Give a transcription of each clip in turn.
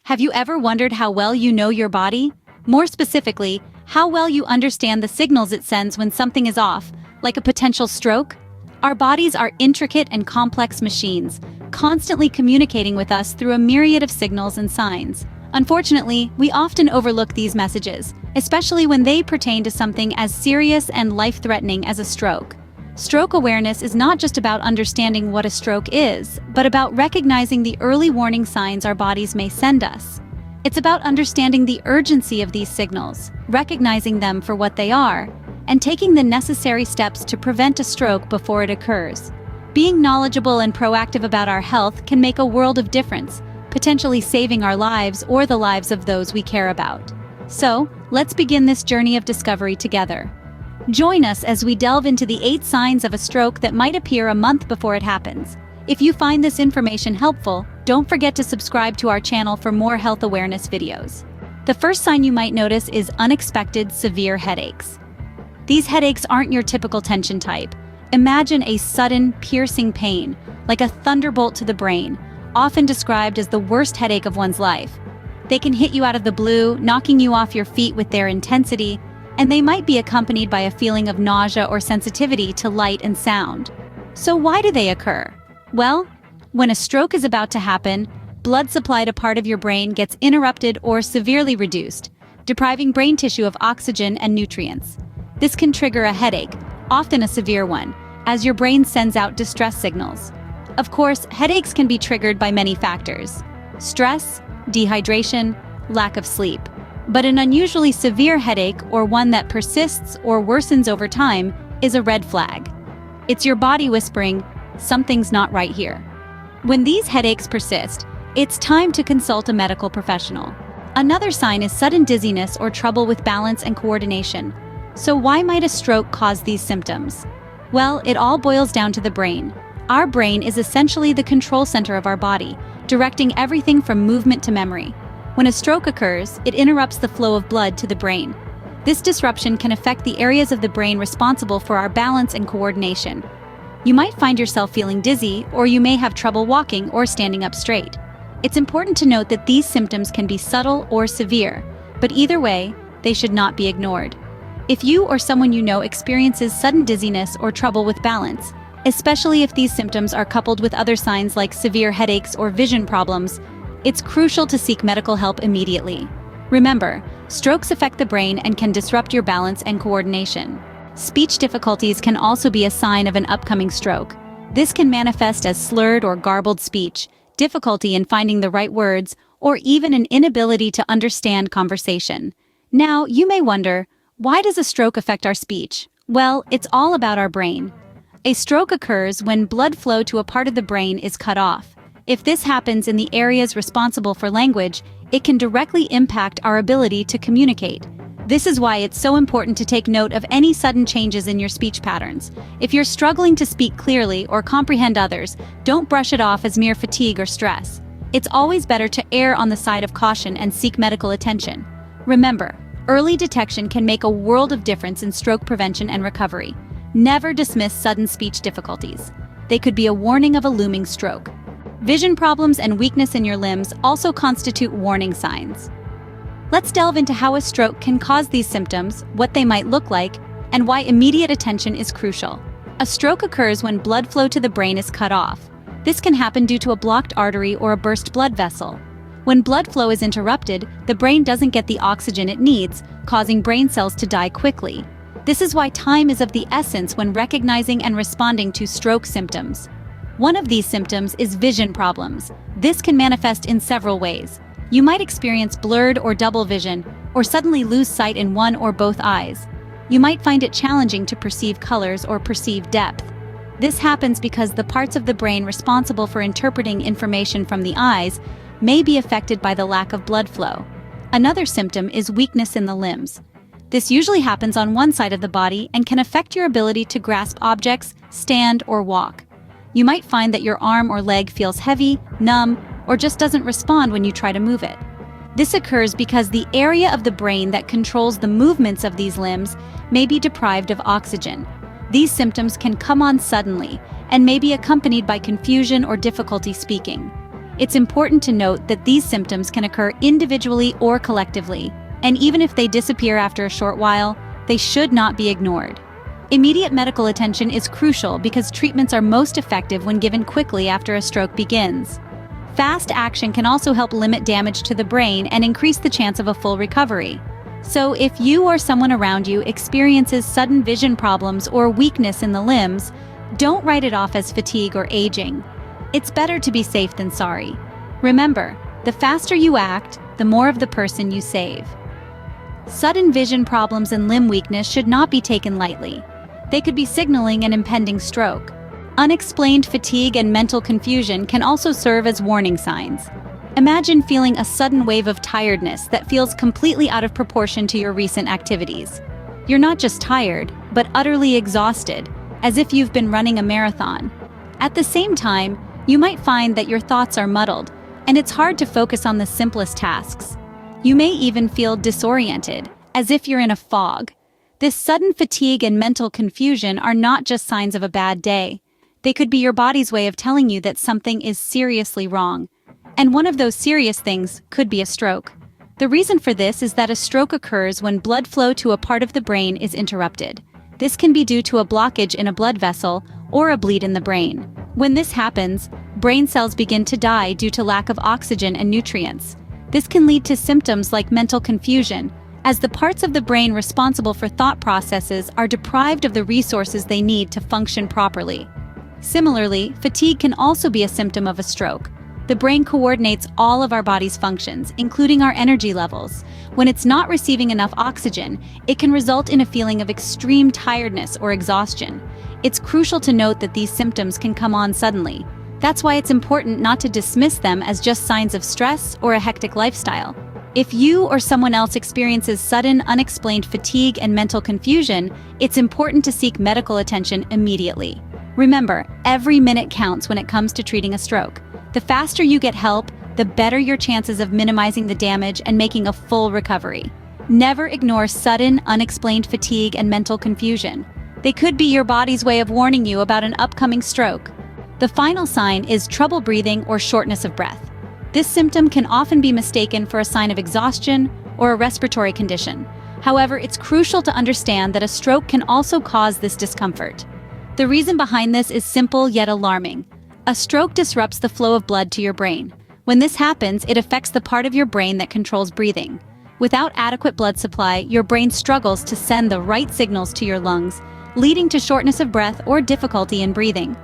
Have you ever wondered how well you know your body? More specifically, how well you understand the signals it sends when something is off, like a potential stroke? Our bodies are intricate and complex machines, constantly communicating with us through a myriad of signals and signs. Unfortunately, we often overlook these messages, especially when they pertain to something as serious and life-threatening as a stroke. Stroke awareness is not just about understanding what a stroke is, but about recognizing the early warning signs our bodies may send us. It's about understanding the urgency of these signals, recognizing them for what they are, and taking the necessary steps to prevent a stroke before it occurs. Being knowledgeable and proactive about our health can make a world of difference, potentially saving our lives or the lives of those we care about. So, let's begin this journey of discovery together. Join us as we delve into the 8 signs of a stroke that might appear a month before it happens. If you find this information helpful, don't forget to subscribe to our channel for more health awareness videos. The first sign you might notice is unexpected severe headaches. These headaches aren't your typical tension type. Imagine a sudden, piercing pain, like a thunderbolt to the brain, often described as the worst headache of one's life. They can hit you out of the blue, knocking you off your feet with their intensity, and they might be accompanied by a feeling of nausea or sensitivity to light and sound. So why do they occur? Well, when a stroke is about to happen, blood supply to part of your brain gets interrupted or severely reduced, depriving brain tissue of oxygen and nutrients. This can trigger a headache, often a severe one, as your brain sends out distress signals. Of course, headaches can be triggered by many factors: stress, dehydration, lack of sleep. But an unusually severe headache, or one that persists or worsens over time, is a red flag. It's your body whispering, "Something's not right here." When these headaches persist, it's time to consult a medical professional. Another sign is sudden dizziness or trouble with balance and coordination. So why might a stroke cause these symptoms? Well, it all boils down to the brain. Our brain is essentially the control center of our body, directing everything from movement to memory. When a stroke occurs, it interrupts the flow of blood to the brain. This disruption can affect the areas of the brain responsible for our balance and coordination. You might find yourself feeling dizzy, or you may have trouble walking or standing up straight. It's important to note that these symptoms can be subtle or severe, but either way, they should not be ignored. If you or someone you know experiences sudden dizziness or trouble with balance, especially if these symptoms are coupled with other signs like severe headaches or vision problems, it's crucial to seek medical help immediately. Remember, strokes affect the brain and can disrupt your balance and coordination. Speech difficulties can also be a sign of an upcoming stroke. This can manifest as slurred or garbled speech, difficulty in finding the right words, or even an inability to understand conversation. Now, you may wonder, why does a stroke affect our speech? Well, it's all about our brain. A stroke occurs when blood flow to a part of the brain is cut off. If this happens in the areas responsible for language, it can directly impact our ability to communicate. This is why it's so important to take note of any sudden changes in your speech patterns. If you're struggling to speak clearly or comprehend others, don't brush it off as mere fatigue or stress. It's always better to err on the side of caution and seek medical attention. Remember, early detection can make a world of difference in stroke prevention and recovery. Never dismiss sudden speech difficulties. They could be a warning of a looming stroke. Vision problems and weakness in your limbs also constitute warning signs. Let's delve into how a stroke can cause these symptoms, what they might look like, and why immediate attention is crucial. A stroke occurs when blood flow to the brain is cut off. This can happen due to a blocked artery or a burst blood vessel. When blood flow is interrupted, the brain doesn't get the oxygen it needs, causing brain cells to die quickly. This is why time is of the essence when recognizing and responding to stroke symptoms. One of these symptoms is vision problems. This can manifest in several ways. You might experience blurred or double vision, or suddenly lose sight in one or both eyes. You might find it challenging to perceive colors or perceive depth. This happens because the parts of the brain responsible for interpreting information from the eyes may be affected by the lack of blood flow. Another symptom is weakness in the limbs. This usually happens on one side of the body and can affect your ability to grasp objects, stand, or walk. You might find that your arm or leg feels heavy, numb, or just doesn't respond when you try to move it. This occurs because the area of the brain that controls the movements of these limbs may be deprived of oxygen. These symptoms can come on suddenly and may be accompanied by confusion or difficulty speaking. It's important to note that these symptoms can occur individually or collectively, and even if they disappear after a short while, they should not be ignored. Immediate medical attention is crucial because treatments are most effective when given quickly after a stroke begins. Fast action can also help limit damage to the brain and increase the chance of a full recovery. So if you or someone around you experiences sudden vision problems or weakness in the limbs, don't write it off as fatigue or aging. It's better to be safe than sorry. Remember, the faster you act, the more of the person you save. Sudden vision problems and limb weakness should not be taken lightly. They could be signaling an impending stroke. Unexplained fatigue and mental confusion can also serve as warning signs. Imagine feeling a sudden wave of tiredness that feels completely out of proportion to your recent activities. You're not just tired, but utterly exhausted, as if you've been running a marathon. At the same time, you might find that your thoughts are muddled, and it's hard to focus on the simplest tasks. You may even feel disoriented, as if you're in a fog. This sudden fatigue and mental confusion are not just signs of a bad day. They could be your body's way of telling you that something is seriously wrong. And one of those serious things could be a stroke. The reason for this is that a stroke occurs when blood flow to a part of the brain is interrupted. This can be due to a blockage in a blood vessel or a bleed in the brain. When this happens, brain cells begin to die due to lack of oxygen and nutrients. This can lead to symptoms like mental confusion, as the parts of the brain responsible for thought processes are deprived of the resources they need to function properly. Similarly, fatigue can also be a symptom of a stroke. The brain coordinates all of our body's functions, including our energy levels. When it's not receiving enough oxygen, it can result in a feeling of extreme tiredness or exhaustion. It's crucial to note that these symptoms can come on suddenly. That's why it's important not to dismiss them as just signs of stress or a hectic lifestyle. If you or someone else experiences sudden, unexplained fatigue and mental confusion, it's important to seek medical attention immediately. Remember, every minute counts when it comes to treating a stroke. The faster you get help, the better your chances of minimizing the damage and making a full recovery. Never ignore sudden, unexplained fatigue and mental confusion. They could be your body's way of warning you about an upcoming stroke. The final sign is trouble breathing or shortness of breath. This symptom can often be mistaken for a sign of exhaustion or a respiratory condition. However, it's crucial to understand that a stroke can also cause this discomfort. The reason behind this is simple yet alarming. A stroke disrupts the flow of blood to your brain. When this happens, it affects the part of your brain that controls breathing. Without adequate blood supply, your brain struggles to send the right signals to your lungs, leading to shortness of breath or difficulty in breathing.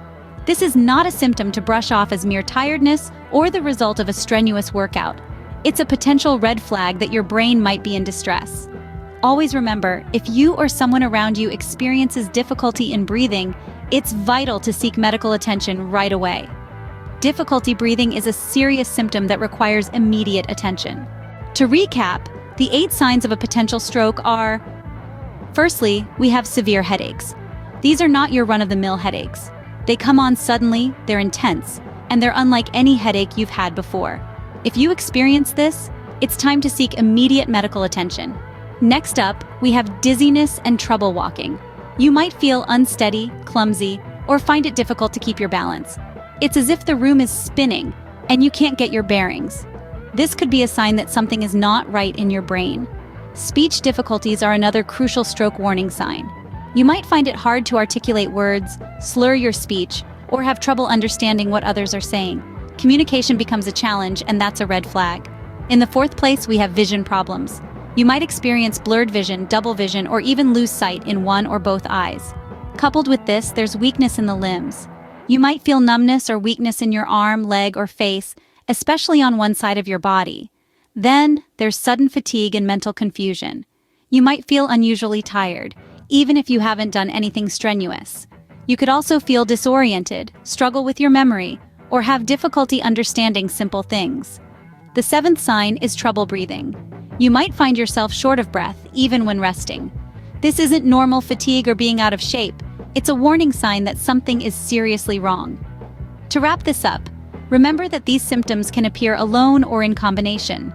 This is not a symptom to brush off as mere tiredness or the result of a strenuous workout. It's a potential red flag that your brain might be in distress. Always remember, if you or someone around you experiences difficulty in breathing, it's vital to seek medical attention right away. Difficulty breathing is a serious symptom that requires immediate attention. To recap, the 8 signs of a potential stroke are: firstly, we have severe headaches. These are not your run-of-the-mill headaches. They come on suddenly, they're intense, and they're unlike any headache you've had before. If you experience this, it's time to seek immediate medical attention. Next up, we have dizziness and trouble walking. You might feel unsteady, clumsy, or find it difficult to keep your balance. It's as if the room is spinning and you can't get your bearings. This could be a sign that something is not right in your brain. Speech difficulties are another crucial stroke warning sign. You might find it hard to articulate words, slur your speech, or have trouble understanding what others are saying. Communication becomes a challenge, and that's a red flag. In the 4th place, we have vision problems. You might experience blurred vision, double vision, or even lose sight in one or both eyes. Coupled with this, there's weakness in the limbs. You might feel numbness or weakness in your arm, leg, or face, especially on one side of your body. Then, there's sudden fatigue and mental confusion. You might feel unusually tired, even if you haven't done anything strenuous. You could also feel disoriented, struggle with your memory, or have difficulty understanding simple things. The 7th sign is trouble breathing. You might find yourself short of breath, even when resting. This isn't normal fatigue or being out of shape. It's a warning sign that something is seriously wrong. To wrap this up, remember that these symptoms can appear alone or in combination.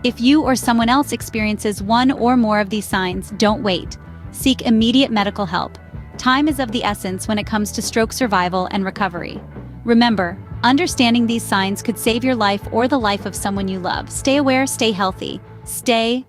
If you or someone else experiences one or more of these signs, don't wait. Seek immediate medical help. Time is of the essence when it comes to stroke survival and recovery. Remember, Understanding these signs could save your life or the life of someone you love. Stay aware, stay healthy. Stay